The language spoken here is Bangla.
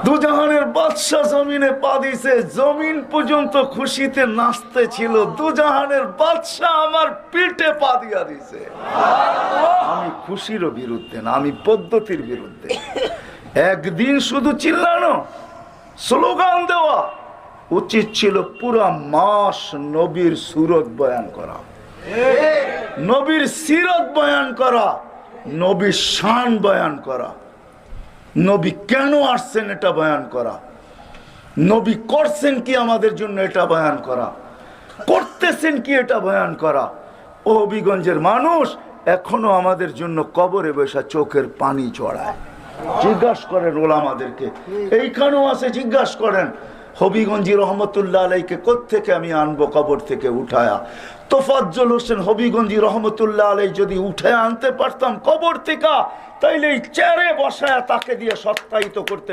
দুজাহানের বাদশাহ জমিনে পা দিছে, জমিন পর্যন্ত খুশিতে নাচতে ছিল। দুজাহানের বাদশাহ আমার পিঠে পা দিয়া দিছে। আমি খুশির বিরুদ্ধে না, আমি পদ্ধতির বিরুদ্ধে। একদিন শুধু চিল্লানো, স্লোগান দেওয়া উচিত ছিল পুরা মাস নবীর সুরত বয়ান করা, নবীর সিরত বয়ান করা, নবীর শান বয়ান করা, নবী কেন আসছেন এটা বয়ান করা, নবী করছেন কি আমাদের জন্য এটা বয়ান করা, করতেছেন কি এটা বয়ান করা। ও হবিগঞ্জের মানুষ এখনো আমাদের জন্য কবরে বসা চোখের পানি চড়ায়। জিজ্ঞাসা করেন ওলামাদেরকে, এইখানেও আছে, জিজ্ঞাসা করেন হবিগঞ্জি রহমতুল্লাহ আলাইকে কোত্থেকে আমি আনবো কবর থেকে উঠায়া। তোফাজ্জল হোসেন হবিগঞ্জি রহমতুল্লাহ আলাই যদি উঠে আনতে পারতাম কবর থেকে, তাইলে এই চেয়ারে বসায়া তাকে দিয়ে সত্যায়িত করতে